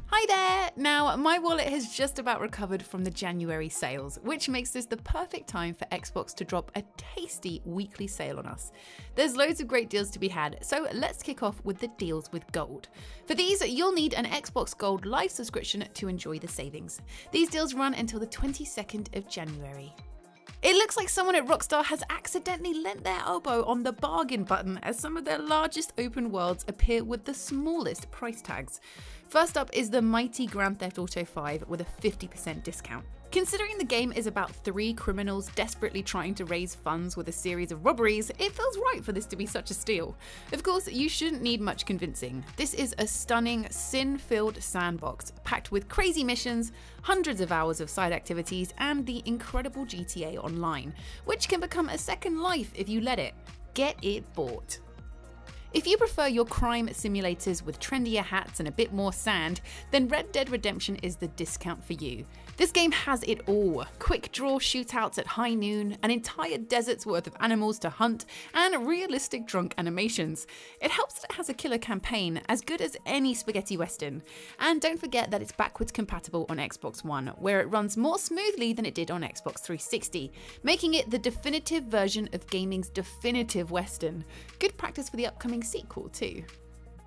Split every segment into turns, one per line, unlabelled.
Hi there! Now, my wallet has just about recovered from the January sales, which makes this the perfect time for Xbox to drop a tasty weekly sale on us. There's loads of great deals to be had, so let's kick off with the deals with gold. For these, you'll need an Xbox Gold Live subscription to enjoy the savings. These deals run until the 22nd of January. It looks like someone at Rockstar has accidentally lent their elbow on the bargain button as some of their largest open worlds appear with the smallest price tags. First up is the mighty Grand Theft Auto 5 with a 50% discount. Considering the game is about 3 criminals desperately trying to raise funds with a series of robberies, it feels right for this to be such a steal. Of course, you shouldn't need much convincing. This is a stunning, sin-filled sandbox, packed with crazy missions, hundreds of hours of side activities, and the incredible GTA Online, which can become a second life if you let it. Get it bought. If you prefer your crime simulators with trendier hats and a bit more sand, then Red Dead Redemption is the discount for you. This game has it all. Quick draw shootouts at high noon, an entire desert's worth of animals to hunt, and realistic drunk animations. It helps that it has a killer campaign, as good as any spaghetti western. And don't forget that it's backwards compatible on Xbox One, where it runs more smoothly than it did on Xbox 360, making it the definitive version of gaming's definitive western. Good practice for the upcoming sequel too.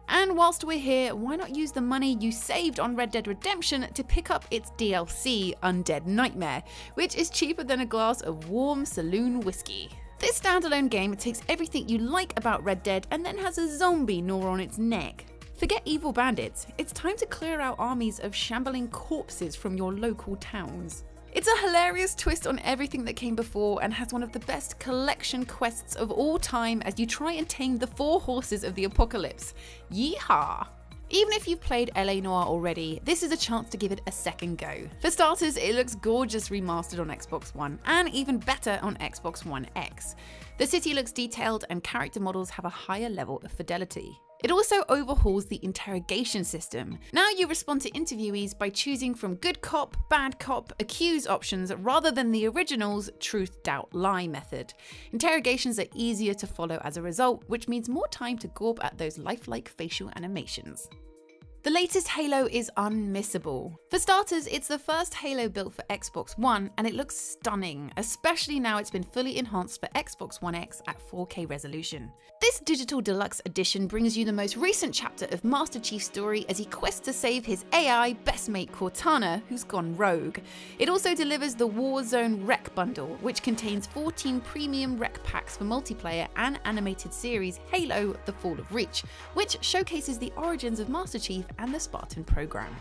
And whilst we're here, why not use the money you saved on Red Dead Redemption to pick up its DLC, Undead Nightmare, which is cheaper than a glass of warm saloon whiskey. This standalone game takes everything you like about Red Dead and then has a zombie gnaw on its neck. Forget evil bandits, it's time to clear out armies of shambling corpses from your local towns. It's a hilarious twist on everything that came before and has one of the best collection quests of all time as you try and tame the 4 horses of the apocalypse. Yeehaw! Even if you've played LA Noire already, this is a chance to give it a second go. For starters, it looks gorgeous remastered on Xbox One, and even better on Xbox One X. The city looks detailed and character models have a higher level of fidelity. It also overhauls the interrogation system. Now you respond to interviewees by choosing from good cop, bad cop, accuse options rather than the original's truth, doubt, lie method. Interrogations are easier to follow as a result, which means more time to gorp at those lifelike facial animations. The latest Halo is unmissable. For starters, it's the first Halo built for Xbox One, and it looks stunning, especially now it's been fully enhanced for Xbox One X at 4K resolution. This digital deluxe edition brings you the most recent chapter of Master Chief's story as he quests to save his AI best mate Cortana, who's gone rogue. It also delivers the Warzone Rec Bundle, which contains 14 premium rec packs for multiplayer and animated series Halo: The Fall of Reach, which showcases the origins of Master Chief and the Spartan program.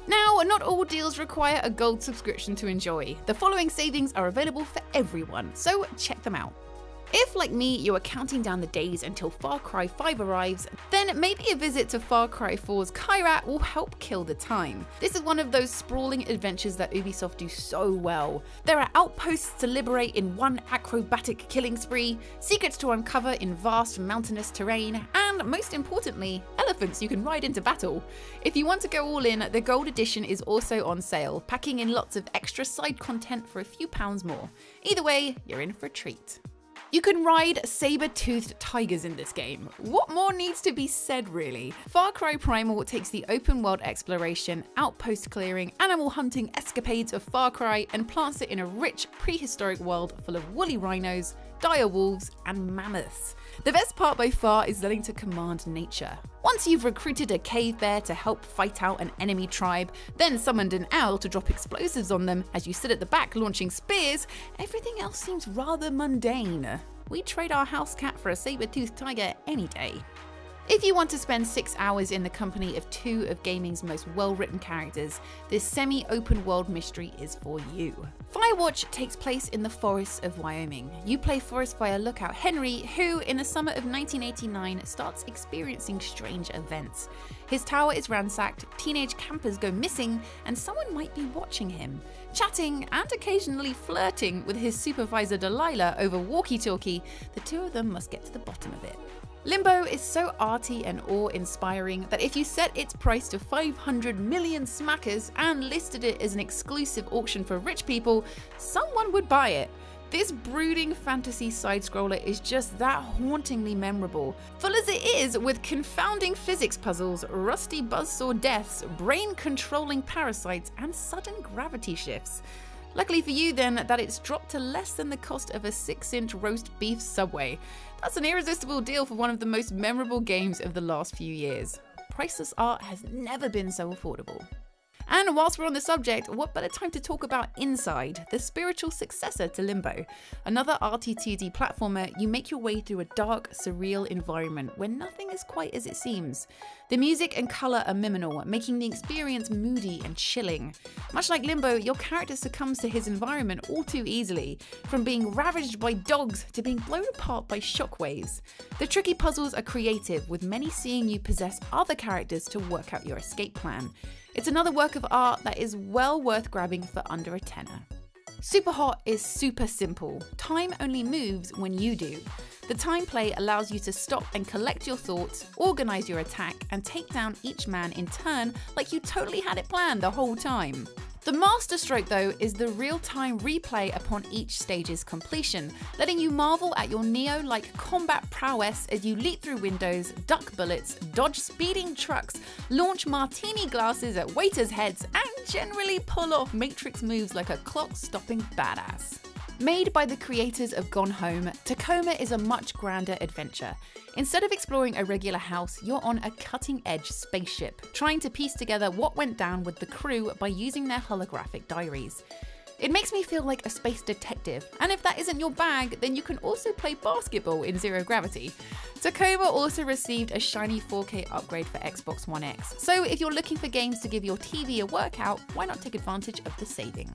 Now, not all deals require a gold subscription to enjoy. The following savings are available for everyone, so check them out. If, like me, you are counting down the days until Far Cry 5 arrives, then maybe a visit to Far Cry 4's Kyrat will help kill the time. This is one of those sprawling adventures that Ubisoft do so well. There are outposts to liberate in one acrobatic killing spree, secrets to uncover in vast mountainous terrain, and most importantly, elephants you can ride into battle. If you want to go all in, the Gold Edition is also on sale, packing in lots of extra side content for a few pounds more. Either way, you're in for a treat. You can ride saber-toothed tigers in this game. What more needs to be said, really? Far Cry Primal takes the open world exploration, outpost clearing, animal hunting escapades of Far Cry and plants it in a rich prehistoric world full of woolly rhinos, dire wolves, and mammoths. The best part by far is learning to command nature. Once you've recruited a cave bear to help fight out an enemy tribe, then summoned an owl to drop explosives on them as you sit at the back launching spears, everything else seems rather mundane. We'd trade our house cat for a saber-toothed tiger any day. If you want to spend 6 hours in the company of 2 of gaming's most well-written characters, this semi-open world mystery is for you. Firewatch takes place in the forests of Wyoming. You play Forest Fire Lookout Henry, who, in the summer of 1989, starts experiencing strange events. His tower is ransacked, teenage campers go missing, and someone might be watching him. Chatting and occasionally flirting with his supervisor Delilah over walkie-talkie, the 2 of them must get to the bottom of it. Limbo is so arty and awe-inspiring that if you set its price to 500 million smackers and listed it as an exclusive auction for rich people, someone would buy it. This brooding fantasy side-scroller is just that hauntingly memorable, full as it is with confounding physics puzzles, rusty buzzsaw deaths, brain-controlling parasites, and sudden gravity shifts. Luckily for you then, that it's dropped to less than the cost of a 6-inch roast beef Subway. That's an irresistible deal for one of the most memorable games of the last few years. Priceless art has never been so affordable. And whilst we're on the subject, what better time to talk about Inside, the spiritual successor to Limbo. Another RT2D platformer, you make your way through a dark, surreal environment where nothing is quite as it seems. The music and colour are minimal, making the experience moody and chilling. Much like Limbo, your character succumbs to his environment all too easily, from being ravaged by dogs to being blown apart by shockwaves. The tricky puzzles are creative, with many seeing you possess other characters to work out your escape plan. It's another work of art that is well worth grabbing for under a tenner. Superhot is super simple. Time only moves when you do. The time play allows you to stop and collect your thoughts, organise your attack, and take down each man in turn like you totally had it planned the whole time. The masterstroke though is the real-time replay upon each stage's completion, letting you marvel at your Neo-like combat prowess as you leap through windows, duck bullets, dodge speeding trucks, launch martini glasses at waiters' heads, and generally pull off Matrix moves like a clock-stopping badass. Made by the creators of Gone Home, Tacoma is a much grander adventure. Instead of exploring a regular house, you're on a cutting-edge spaceship, trying to piece together what went down with the crew by using their holographic diaries. It makes me feel like a space detective, and if that isn't your bag, then you can also play basketball in Zero Gravity. Tacoma also received a shiny 4K upgrade for Xbox One X, so if you're looking for games to give your TV a workout, why not take advantage of the saving?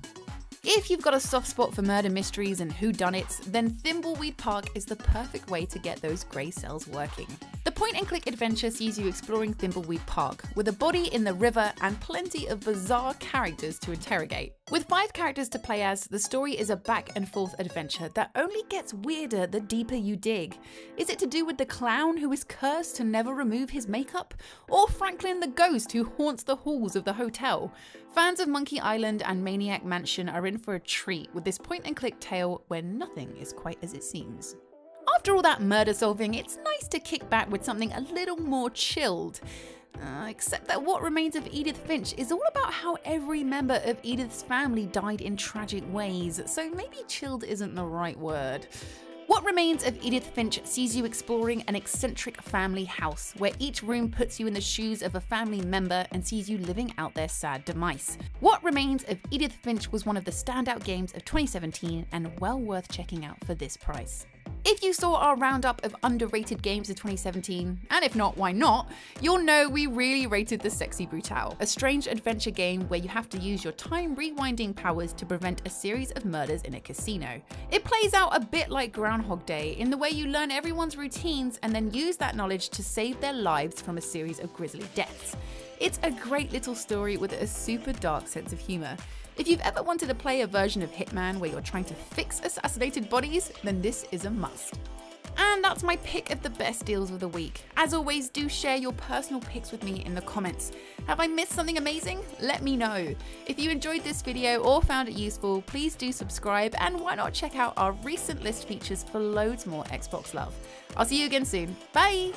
If you've got a soft spot for murder mysteries and whodunits, then Thimbleweed Park is the perfect way to get those grey cells working. The point-and-click adventure sees you exploring Thimbleweed Park, with a body in the river and plenty of bizarre characters to interrogate. With 5 characters to play as, the story is a back-and-forth adventure that only gets weirder the deeper you dig. Is it to do with the clown who is cursed to never remove his makeup? Or Franklin the ghost who haunts the halls of the hotel? Fans of Monkey Island and Maniac Mansion are in for a treat with this point-and-click tale where nothing is quite as it seems. After all that murder solving, it's nice to kick back with something a little more chilled. Except that What Remains of Edith Finch is all about how every member of Edith's family died in tragic ways, so maybe chilled isn't the right word. What Remains of Edith Finch sees you exploring an eccentric family house, where each room puts you in the shoes of a family member and sees you living out their sad demise. What Remains of Edith Finch was one of the standout games of 2017 and well worth checking out for this price. If you saw our roundup of underrated games of 2017, and if not, why not, you'll know we really rated the Sexy Brutale, a strange adventure game where you have to use your time rewinding powers to prevent a series of murders in a casino. It plays out a bit like Groundhog Day in the way you learn everyone's routines and then use that knowledge to save their lives from a series of grisly deaths. It's a great little story with a super dark sense of humour. If you've ever wanted to play a version of Hitman where you're trying to fix assassinated bodies, then this is a must. And that's my pick of the best deals of the week. As always, do share your personal picks with me in the comments. Have I missed something amazing? Let me know. If you enjoyed this video or found it useful, please do subscribe, and why not check out our recent list features for loads more Xbox love. I'll see you again soon. Bye!